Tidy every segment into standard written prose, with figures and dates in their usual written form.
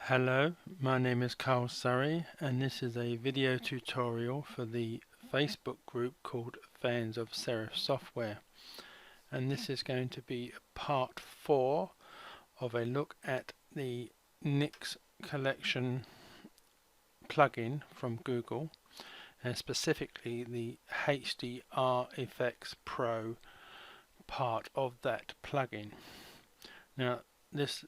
Hello, my name is Carl Surrey and this is a video tutorial for the Facebook group called Fans of Serif Software, and this is going to be part 4 of a look at the Nix collection plugin from Google, and specifically the HDR Efex Pro part of that plugin. Now this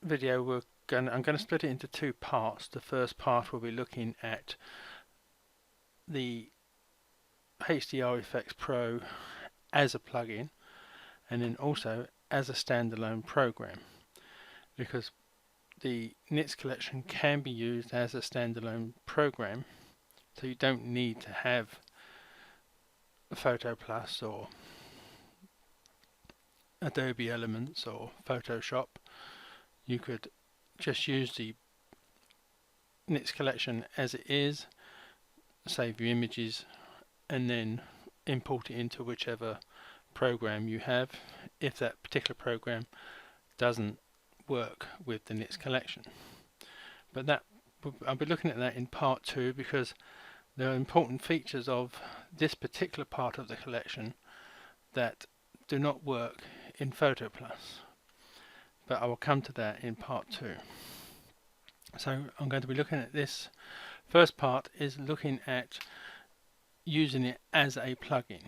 video I'm going to split it into two parts. The first part will be looking at the HDR Efex Pro as a plugin and then also as a standalone program, because the Nix collection can be used as a standalone program, so you don't need to have PhotoPlus or Adobe Elements or Photoshop. You could just use the Nix collection as it is, save your images, and then import it into whichever program you have, if that particular program doesn't work with the Nix collection. But I'll be looking at that in part 2, because there are important features of this particular part of the collection that do not work in PhotoPlus. But I will come to that in part 2. So I'm going to be looking at this. First part is looking at using it as a plugin.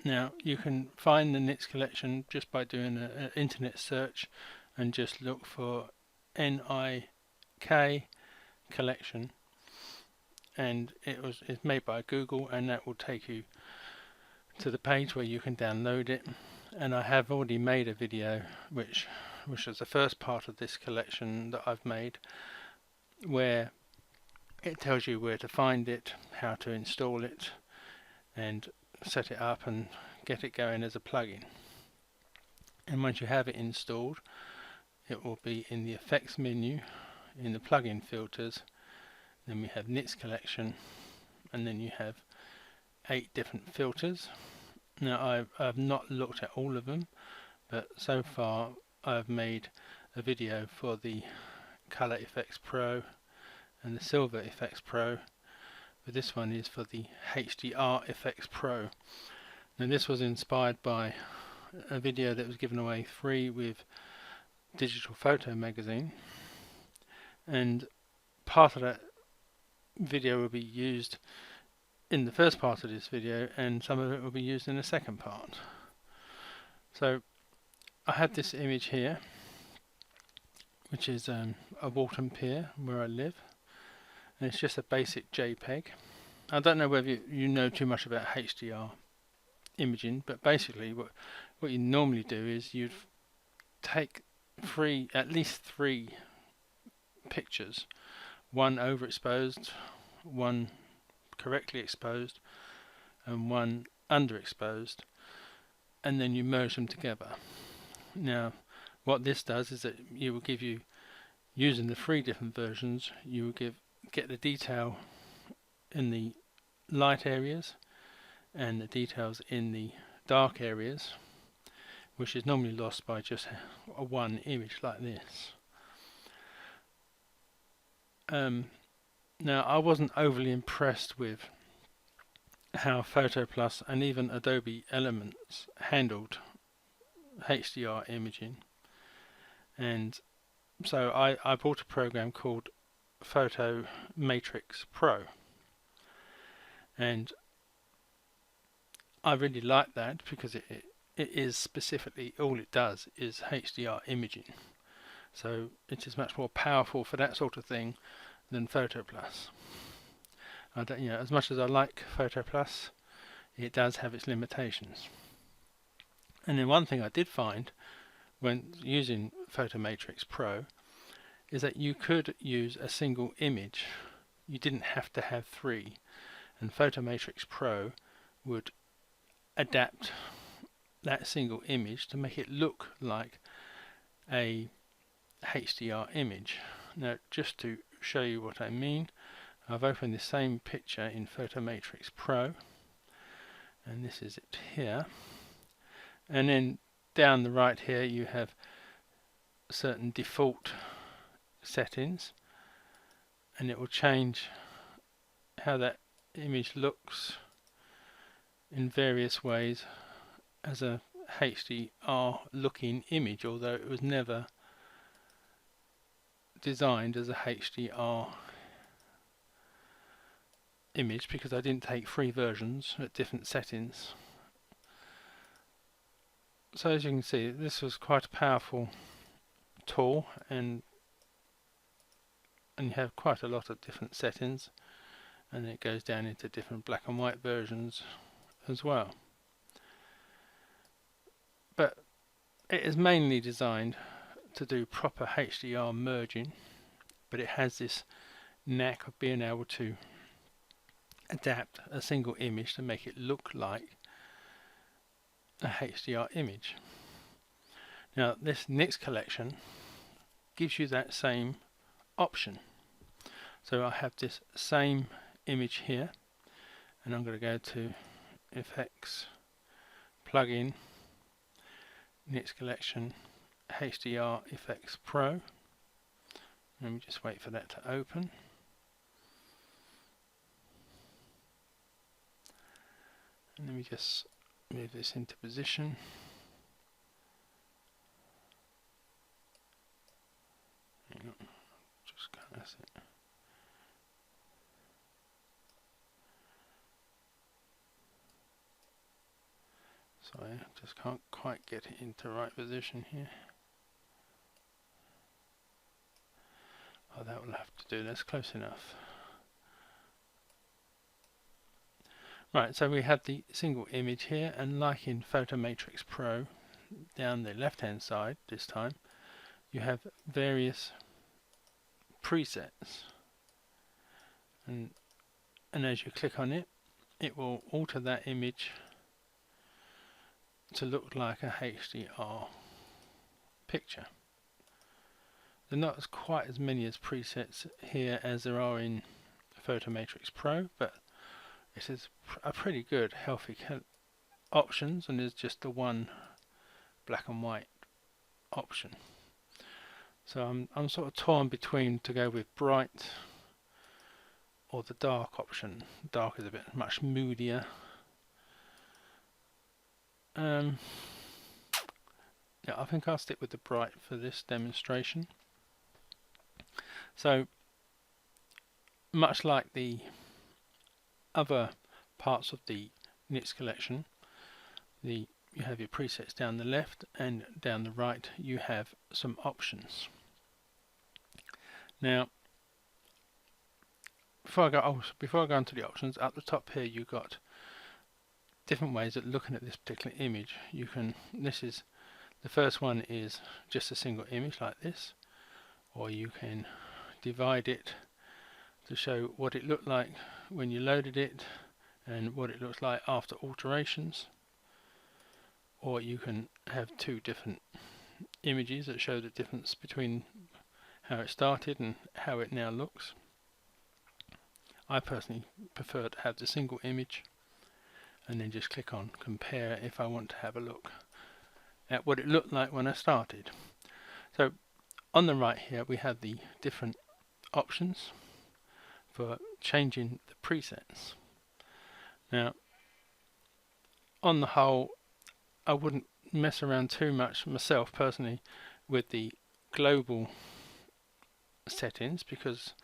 Now you can find the Nix collection just by doing an internet search and just look for NIK collection, and it's made by Google, and that will take you to the page where you can download it. And I have already made a video which is the first part of this collection that I've made, where it tells you where to find it, how to install it, and set it up and get it going as a plugin. And once you have it installed, it will be in the effects menu, in the plugin filters. Then we have Nix collection, and then you have 8 different filters. Now I've not looked at all of them, but so far I've made a video for the Color Efex Pro and the Silver Efex Pro, but this one is for the HDR Efex Pro. Now this was inspired by a video that was given away free with Digital Photo magazine, and part of that video will be used in the first part of this video, and some of it will be used in the second part. So I have this image here, which is a Walton Pier where I live, and it's just a basic JPEG. I don't know whether you know too much about HDR imaging, but basically what you normally do is you'd take at least three pictures, one overexposed, one correctly exposed, and one underexposed, and then you merge them together. Now what this does is that you will give you, using the 3 different versions, you will get the detail in the light areas and the details in the dark areas, which is normally lost by just one image like this. Now I wasn't overly impressed with how PhotoPlus and even Adobe Elements handled HDR imaging, and so I bought a program called PhotoMatrix Pro, and I really like that because it is specifically, all it does is HDR imaging, so it is much more powerful for that sort of thing than PhotoPlus. As much as I like PhotoPlus, it does have its limitations. And then one thing I did find when using PhotoMatrix Pro is that you could use a single image. You didn't have to have 3, and PhotoMatrix Pro would adapt that single image to make it look like a HDR image. Now just to show you what I mean, I've opened the same picture in PhotoMatrix Pro, and this is it here, and then down the right here you have certain default settings, and it will change how that image looks in various ways as a HDR looking image, although it was never designed as a HDR image, because I didn't take 3 versions at different settings. So as you can see, this was quite a powerful tool, and you have quite a lot of different settings, and it goes down into different black and white versions as well. But it is mainly designed to do proper HDR merging, but it has this knack of being able to adapt a single image to make it look like a HDR image. Now this next collection gives you that same option. So I have this same image here, and I'm going to go to Effects, Plugin, Next Collection, HDR Efex Pro. Let me just wait for that to open. And let me just move this into position. Hang on, just can't, that's it. Sorry, I just can't quite get it into the right position here. Oh, that will have to do, that's close enough. Right, so we have the single image here, and like in PhotoMatrix Pro, down the left hand side this time, you have various presets, and as you click on it, it will alter that image to look like a HDR picture. There are not quite as many as presets here as there are in PhotoMatrix Pro, but it is a pretty good, healthy options, and there's just the one black and white option. So I'm sort of torn between to go with bright or the dark option. Dark is a bit much moodier. Yeah, I think I'll stick with the bright for this demonstration. So much like the other parts of the Next collection, you have your presets down the left, and down the right you have some options. Now before I go on to the options, at the top here you've got different ways of looking at this particular image. The first one is just a single image like this, or you can divide it to show what it looked like when you loaded it and what it looks like after alterations, or you can have 2 different images that show the difference between how it started and how it now looks. I personally prefer to have the single image and then just click on compare if I want to have a look at what it looked like when I started. So on the right here we have the different options for changing the presets. Now on the whole, I wouldn't mess around too much myself personally with the global settings, because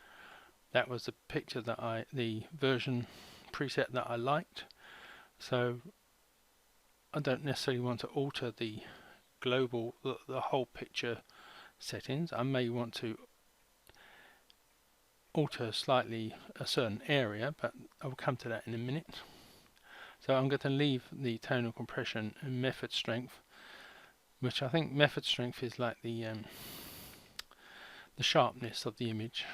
that was the picture that the version preset that I liked. So I don't necessarily want to alter the global, the whole picture settings. I may want to alter slightly a certain area, but I will come to that in a minute. So I'm going to leave the tonal compression and method strength, which I think method strength is like the sharpness of the image.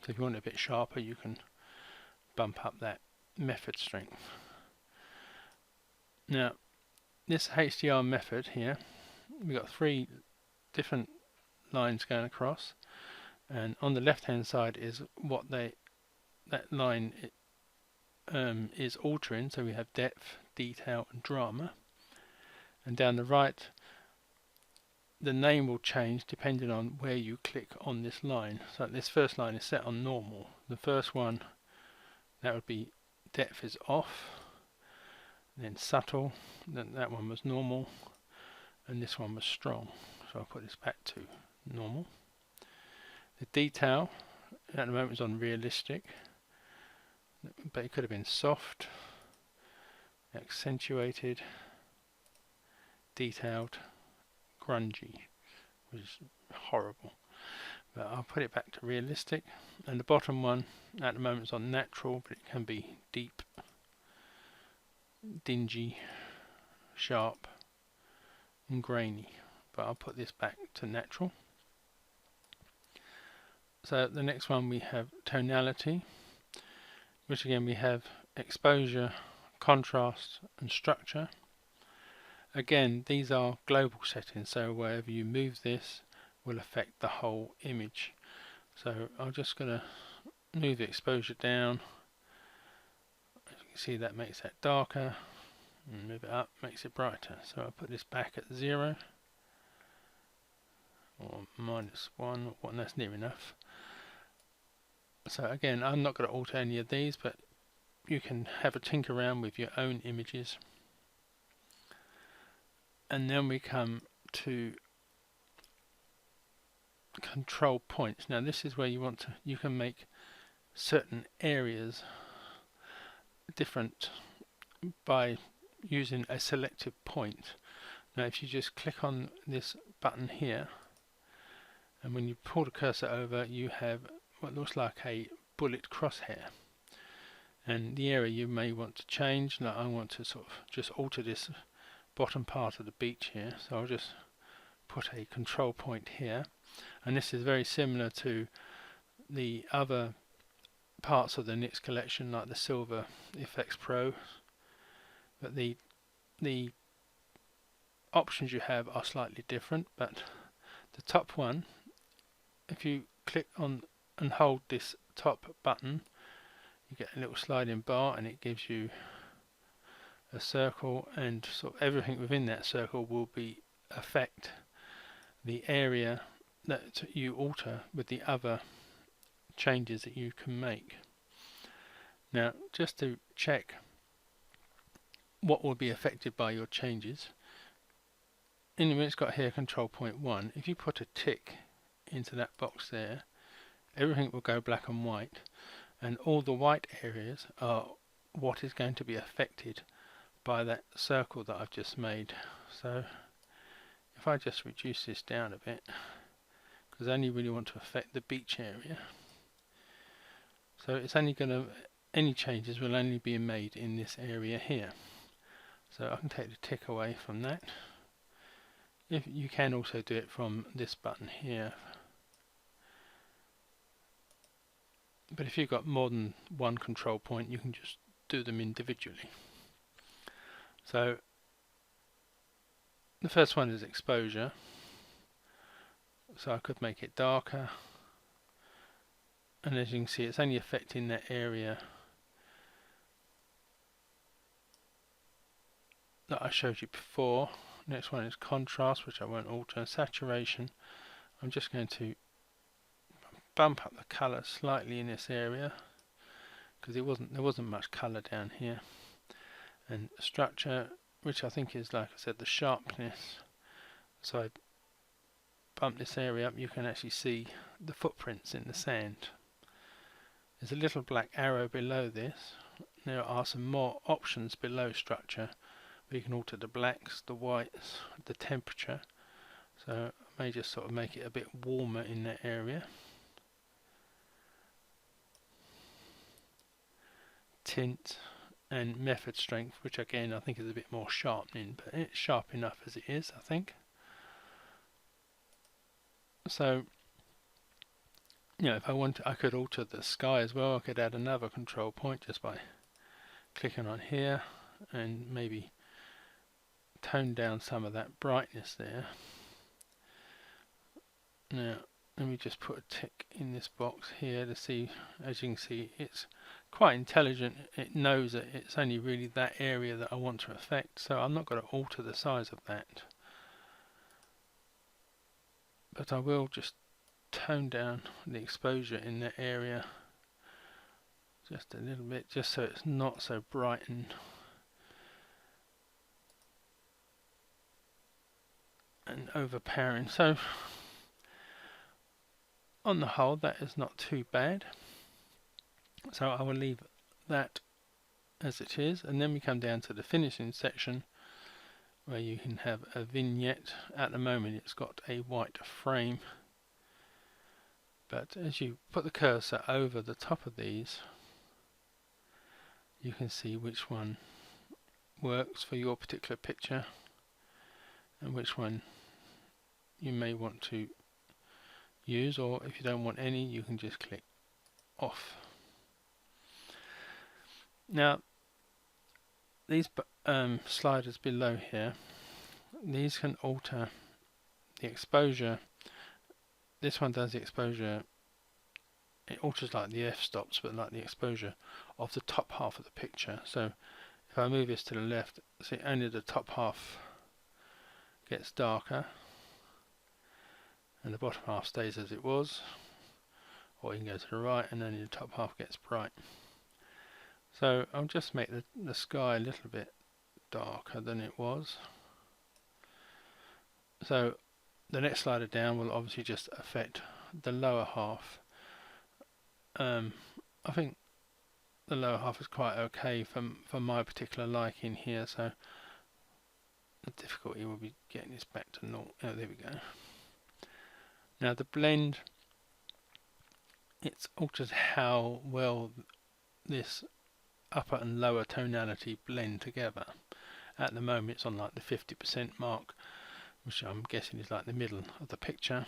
So if you want it a bit sharper, you can bump up that method strength. Now this HDR method here, we've got 3 different lines going across, and on the left hand side is what that line is altering. So we have depth, detail and drama, and down the right the name will change depending on where you click on this line. So this first line is set on normal. The first one, that would be depth is off, then subtle, then that one was normal, and this one was strong. So I'll put this back to normal. The detail at the moment is on realistic, but it could have been soft, accentuated, detailed, grungy, which is horrible. But I'll put it back to realistic. And the bottom one at the moment is on natural, but it can be deep, dingy, sharp, and grainy. But I'll put this back to natural. So the next one we have tonality, which again we have exposure, contrast, and structure. Again, these are global settings, so wherever you move this will affect the whole image. So I'm just going to move the exposure down. As you can see, that makes that darker, and move it up, makes it brighter. So I'll put this back at 0 or -1, or that's near enough. So again, I'm not going to alter any of these, but you can have a tinker around with your own images. And then we come to control points. Now this is where you can make certain areas different by using a selective point. Now if you just click on this button here, and when you pull the cursor over, you have what looks like a bullet crosshair, and the area you may want to change. Now I want to sort of just alter this bottom part of the beach here, so I'll just put a control point here, and this is very similar to the other parts of the NYX collection, like the HDR Efex Pro, but the options you have are slightly different. But the top one, if you click on and hold this top button, you get a little sliding bar, and it gives you a circle, and sort of everything within that circle will affect the area that you alter with the other changes that you can make. Now just to check what will be affected by your changes, in the minute it's got here control point 1, if you put a tick into that box there, everything will go black and white, and all the white areas are what is going to be affected by that circle that I've just made. So if I just reduce this down a bit, because I only really want to affect the beach area, so it's only going to, any changes will only be made in this area here. So I can take the tick away from that. If you can also do it from this button here, but if you've got more than one control point, you can just do them individually. So the first one is exposure, so I could make it darker, and as you can see, it's only affecting that area that I showed you before. Next one is contrast, which I won't alter. Saturation, I'm just going to bump up the colour slightly in this area, because there wasn't much colour down here. And structure, which I think is, like I said, the sharpness. So I bump this area up, you can actually see the footprints in the sand. There's a little black arrow below this. There are some more options below structure, where you can alter the blacks, the whites, the temperature. So I may just sort of make it a bit warmer in that area. Tint and method strength, which again I think is a bit more sharpening, but it's sharp enough as it is, I think. So, you know, if I want to, I could alter the sky as well. I could add another control point just by clicking on here, and maybe tone down some of that brightness there. Now let me just put a tick in this box here to see. As you can see, it's quite intelligent. It knows that it's only really that area that I want to affect, so I'm not going to alter the size of that. but I will just tone down the exposure in that area just a little bit, just so it's not so bright and overpowering. So on the whole, that is not too bad. So I will leave that as it is, and then we come down to the finishing section where you can have a vignette. At the moment it's got a white frame, but as you put the cursor over the top of these, you can see which one works for your particular picture and which one you may want to use, or if you don't want any, you can just click off. Now these sliders below here, these can alter the exposure. This one does the exposure, it alters like the f-stops, but like the exposure of the top half of the picture. So if I move this to the left, see only the top half gets darker and the bottom half stays as it was, or you can go to the right and only the top half gets bright. So I'll just make the sky a little bit darker than it was. So the next slider down will obviously just affect the lower half. I think the lower half is quite okay for my particular liking here, so the difficulty will be getting this back to normal. Oh, there we go. Now the blend, it's altered how well this upper and lower tonality blend together. At the moment it's on like the 50% mark, which I'm guessing is like the middle of the picture.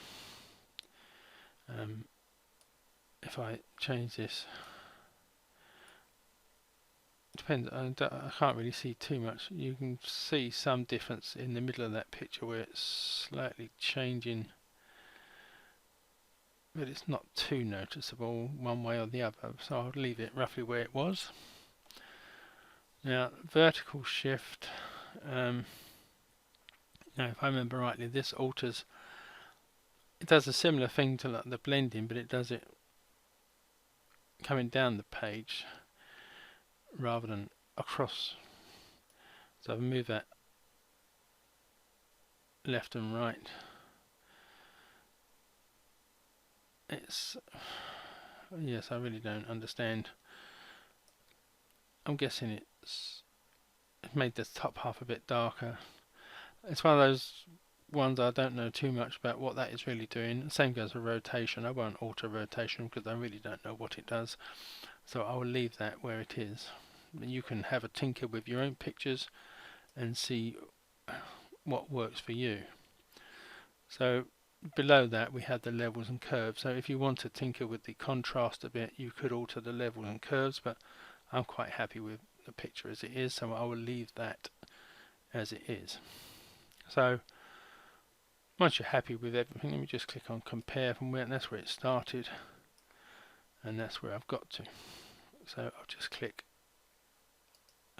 If I change this, depends, I can't really see too much. You can see some difference in the middle of that picture where it's slightly changing, but it's not too noticeable one way or the other, so I'll leave it roughly where it was. Now vertical shift, now if I remember rightly, this alters, it does a similar thing to like the blending, but it does it coming down the page rather than across. So I've moved that left and right. It's, yes, I really don't understand. I'm guessing it made the top half a bit darker. It's one of those ones I don't know too much about what that is really doing. The same goes for rotation. I won't alter rotation because I really don't know what it does, so I will leave that where it is. You can have a tinker with your own pictures and see what works for you. So below that we have the levels and curves. So if you want to tinker with the contrast a bit, you could alter the levels and curves, but I'm quite happy with the picture as it is, so I will leave that as it is. So once you're happy with everything, let me just click on compare from where, and that's where it started, and that's where I've got to. So I'll just click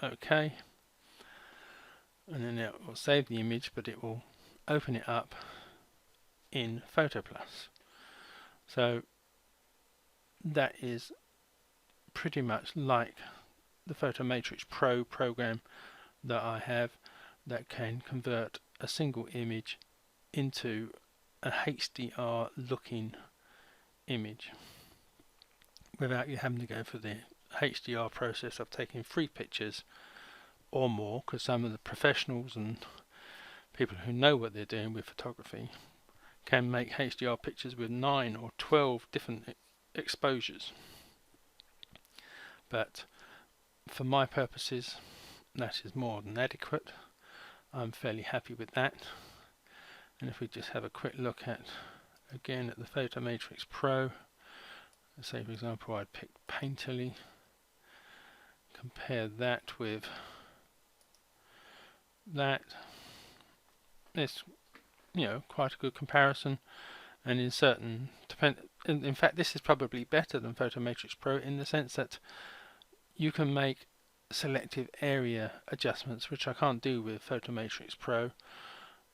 OK, and then it will save the image, but it will open it up in PhotoPlus. So that is pretty much like the PhotoMatrix Pro program that I have, that can convert a single image into a HDR looking image without you having to go for the HDR process of taking 3 pictures or more, because some of the professionals and people who know what they're doing with photography can make HDR pictures with 9 or 12 different exposures. But for my purposes, that is more than adequate. I'm fairly happy with that. And if we just have a quick look at, again, at the PhotoMatrix Pro, let's say for example I'd pick Painterly, compare that with that, it's, you know, quite a good comparison. And in certain, in fact this is probably better than PhotoMatrix Pro in the sense that you can make selective area adjustments, which I can't do with PhotoMatrix Pro.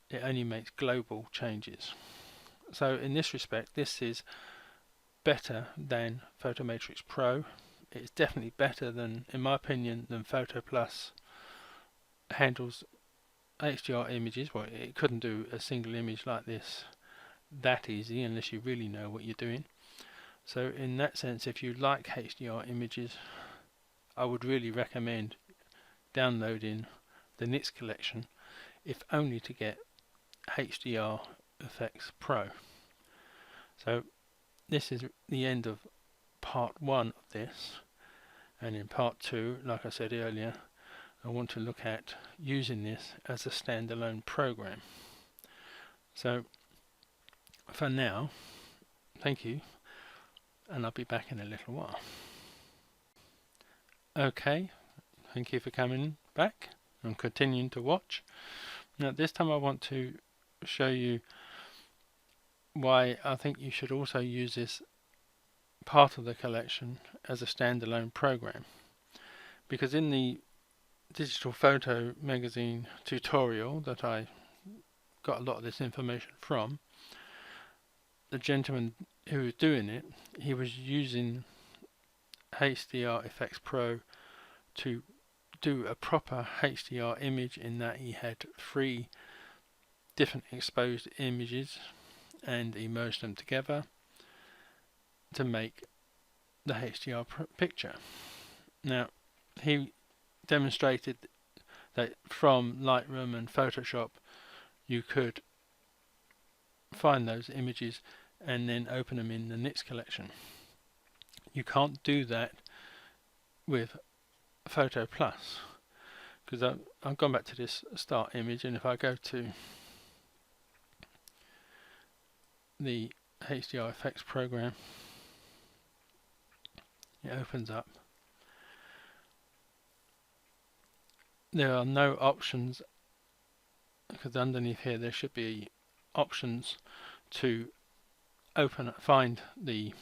It only makes global changes. So in this respect, this is better than Photomatrix Pro. It's definitely better than, in my opinion, than PhotoPlus. Handles HDR images. Well, it couldn't do a single image like this that easy unless you really know what you're doing. So in that sense, if you like HDR images, I would really recommend downloading the NITS collection, if only to get HDR Efex Pro. So this is the end of part 1 of this, and in part 2, like I said earlier, I want to look at using this as a standalone program. So for now, thank you, and I'll be back in a little while. Okay, thank you for coming back and continuing to watch. Now this time I want to show you why I think you should also use this part of the collection as a standalone program. Because in the digital photo magazine tutorial that I got a lot of this information from, the gentleman who was doing it, he was using HDR Efex Pro to do a proper HDR image, in that he had 3 different exposed images and he merged them together to make the HDR picture. Now he demonstrated that from Lightroom and Photoshop you could find those images and then open them in the NITS collection. You can't do that with PhotoPlus, because I've gone back to this start image, and if I go to the HDR Efex program, it opens up. There are no options, because underneath here there should be options to find the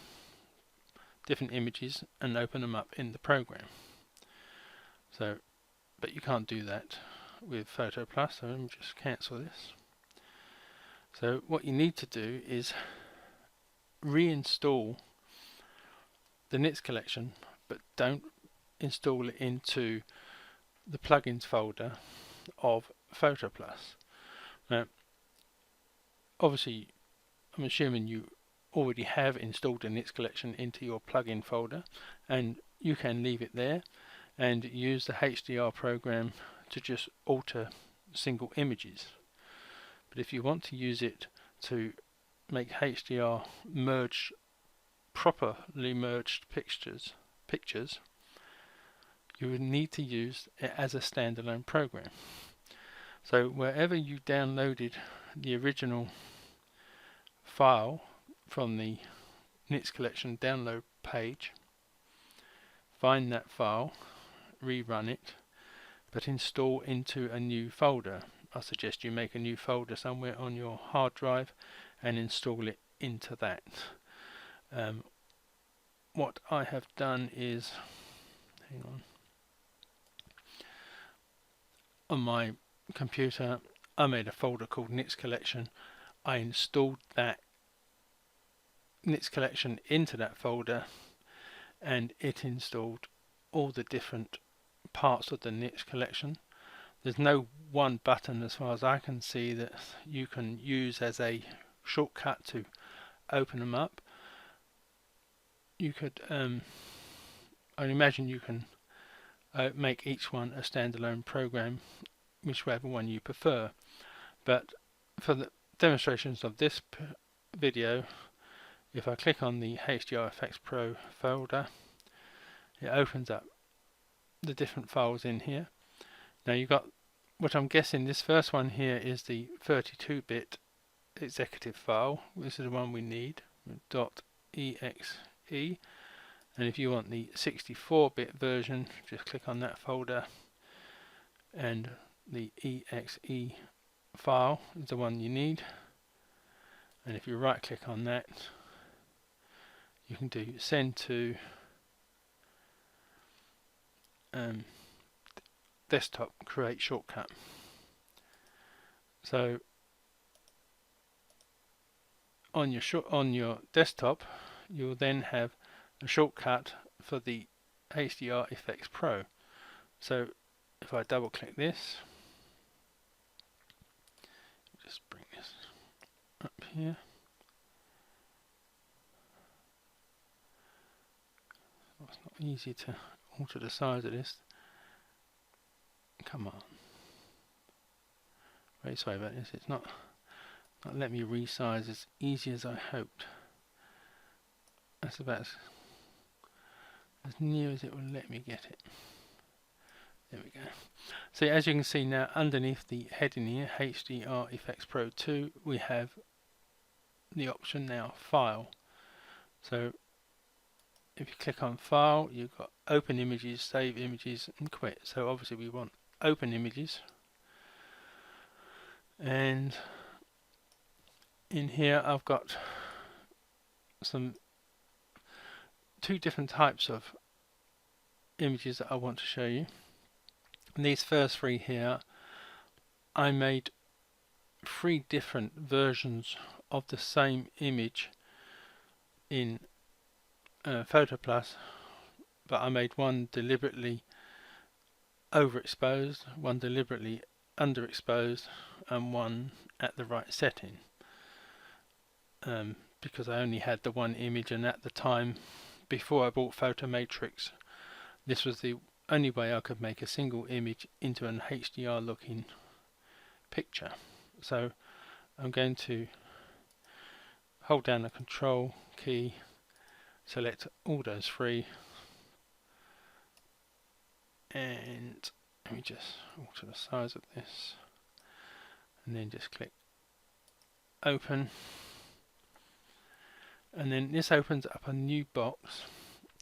different images and open them up in the program. So, but you can't do that with PhotoPlus, so let me just cancel this. So what you need to do is reinstall the NITS collection, but don't install it into the plugins folder of PhotoPlus. Now, obviously, I'm assuming you already have installed the NITS collection into your plugin folder, and you can leave it there and use the HDR program to just alter single images. But if you want to use it to make HDR properly merged pictures, you would need to use it as a standalone program. So wherever you downloaded the original file from the NITS collection download page, find that file, rerun it, but install into a new folder. I suggest you make a new folder somewhere on your hard drive and install it into that. What I have done is, hang on my computer I made a folder called NITS collection. I installed that NITS collection into that folder, and it installed all the different parts of the NITS collection. There's no one button, as far as I can see, that you can use as a shortcut to open them up. You could, I imagine you can make each one a standalone program, whichever one you prefer. But for the demonstrations of this video, if I click on the HDR Efex Pro folder, it opens up the different files in here. Now you've got, what I'm guessing, this first one here is the 32-bit executive file. This is the one we need, .exe. And if you want the 64-bit version, just click on that folder, and the exe file is the one you need. And if you right click on that, you can do send to desktop, create shortcut. So on your desktop, you'll then have a shortcut for the HDR Efex Pro. So if I double click this, just bring this up here. Oh, it's not easy to alter the size of this. Come on. Very sorry about this. It's not letting me resize as easy as I hoped. That's about as near as it will let me get it. There we go. So as you can see now, underneath the heading here, HDR Efex Pro 2, we have the option now, File. So if you click on File, you've got Open Images, Save Images, and Quit. So obviously we want Open Images. And in here I've got two different types of images that I want to show you. And these first three here, I made 3 different versions of the same image in PhotoPlus, but I made one deliberately overexposed, one deliberately underexposed, and one at the right setting, because I only had the one image, and at the time before I bought Photomatrix, this was the only way I could make a single image into an HDR looking picture. So I'm going to hold down the Control key, select all those 3, and let me just alter the size of this, and then just click Open, and then this opens up a new box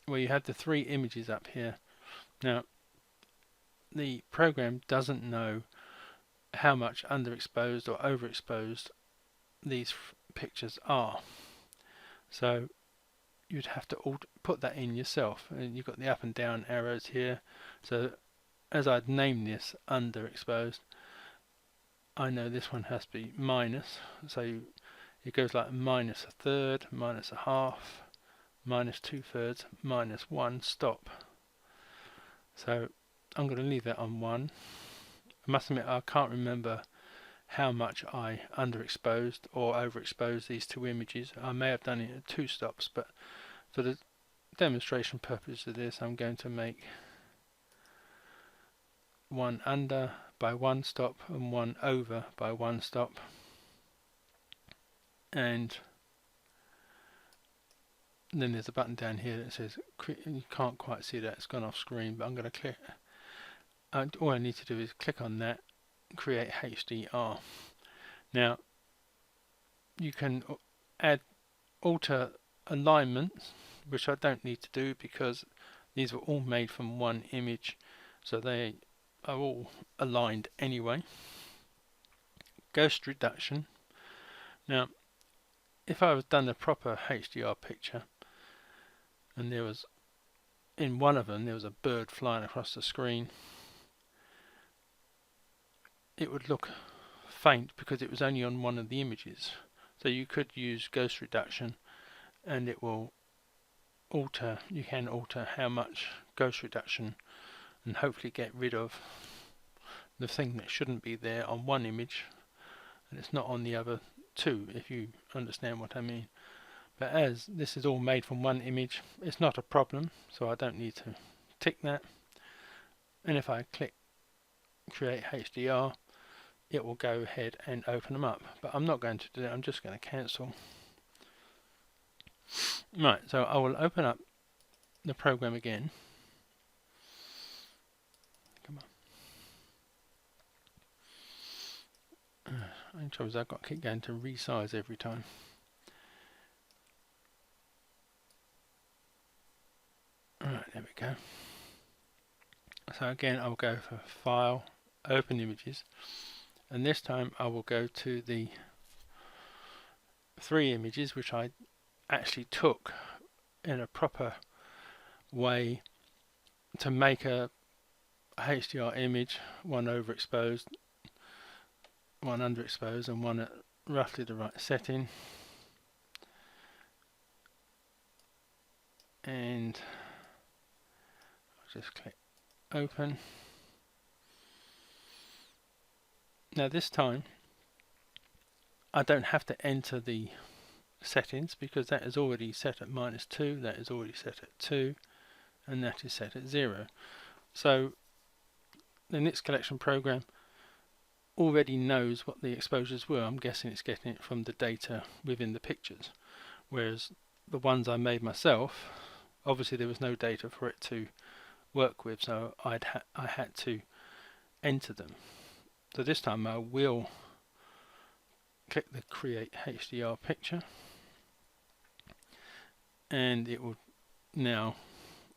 where you have the 3 images up here. Now the program doesn't know how much underexposed or overexposed these pictures are, so you'd have to put that in yourself, and you've got the up and down arrows here. So as I'd named this underexposed, I know this one has to be minus, so it goes like minus 1/3, minus 1/2, minus 2/3, minus 1, stop. So I'm going to leave that on 1. I must admit I can't remember how much I underexposed or overexposed these 2 images. I may have done it at 2 stops, but for the demonstration purpose of this, I'm going to make 1 under by 1 stop and 1 over by 1 stop. And then there's a button down here that says, you can't quite see that, it's gone off screen, but I'm going to click. All I need to do is click on that, create HDR. Now you can alter alignments, which I don't need to do because these were all made from one image, so they are all aligned anyway. Ghost reduction. Now if I was done a proper HDR picture and there was, in one of them there was a bird flying across the screen, it would look faint because it was only on one of the images. So you could use ghost reduction and it will alter, you can alter how much ghost reduction and hopefully get rid of the thing that shouldn't be there on one image and it's not on the other 2, if you understand what I mean. But as this is all made from one image, it's not a problem, so I don't need to tick that. And if I click create HDR, it will go ahead and open them up, but I'm not going to do that. I'm just going to cancel. Right, so I will open up the program again. Come on. The trouble is I've got to keep going to resize every time. Alright, there we go. So again I'll go for File, Open Images, and this time I will go to the 3 images which I actually took in a proper way to make a HDR image, one overexposed, one underexposed, and one at roughly the right setting. and I'll just click open. Now this time I don't have to enter the settings because that is already set at -2, that is already set at 2, and that is set at 0. So the Nits collection program already knows what the exposures were. I'm guessing it's getting it from the data within the pictures, whereas the ones I made myself, obviously there was no data for it to work with, so I had to enter them. So this time I will click the create HDR picture, and it will now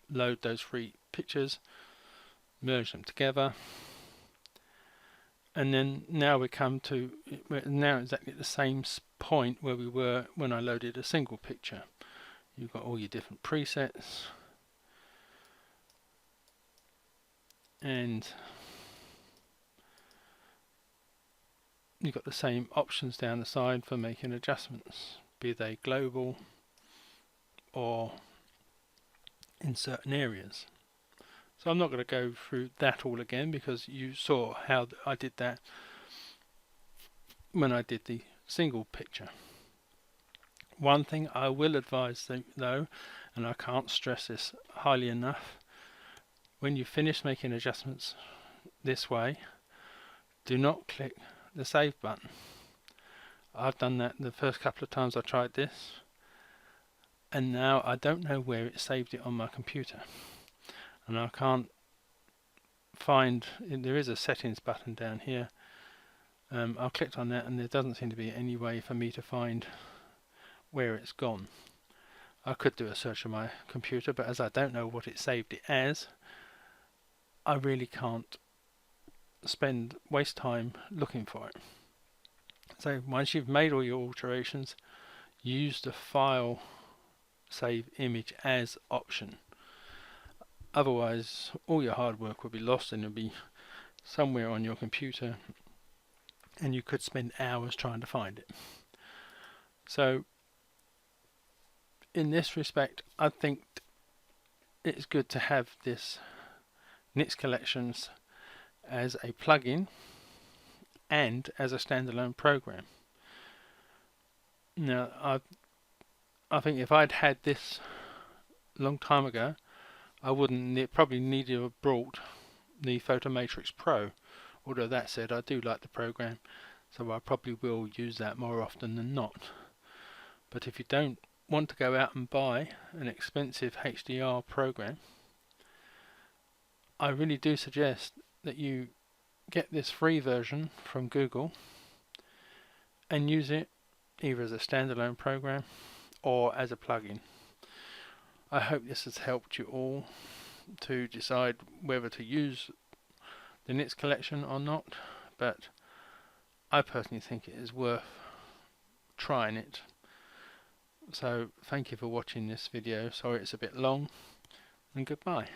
load those 3 pictures, merge them together, and then now we come to now exactly at the same point where we were when I loaded a single picture. You've got all your different presets, and you've got the same options down the side for making adjustments, be they global or in certain areas. So I'm not going to go through that all again because you saw how I did that when I did the single picture. One thing I will advise though, and I can't stress this highly enough, when you finish making adjustments this way, do not click the save button. I've done that the first couple of times I tried this, and now I don't know where it saved it on my computer, and I can't find, there is a settings button down here. I clicked on that and there doesn't seem to be any way for me to find where it's gone. I could do a search on my computer, but as I don't know what it saved it as, I really can't waste time looking for it. So once you've made all your alterations, use the file save image as option. Otherwise all your hard work will be lost and it'll be somewhere on your computer and you could spend hours trying to find it. So in this respect, I think it's good to have this Nits collections as a plugin and as a standalone program. Now I think if I'd had this a long time ago, I wouldn't probably need to have brought the PhotoMatrix Pro. Although that said, I do like the program, so I probably will use that more often than not. But if you don't want to go out and buy an expensive HDR program, I really do suggest that you get this free version from Google and use it either as a standalone program or as a plugin. I hope this has helped you all to decide whether to use the Nits collection or not, but I personally think it is worth trying it. So thank you for watching this video. Sorry it's a bit long, and goodbye.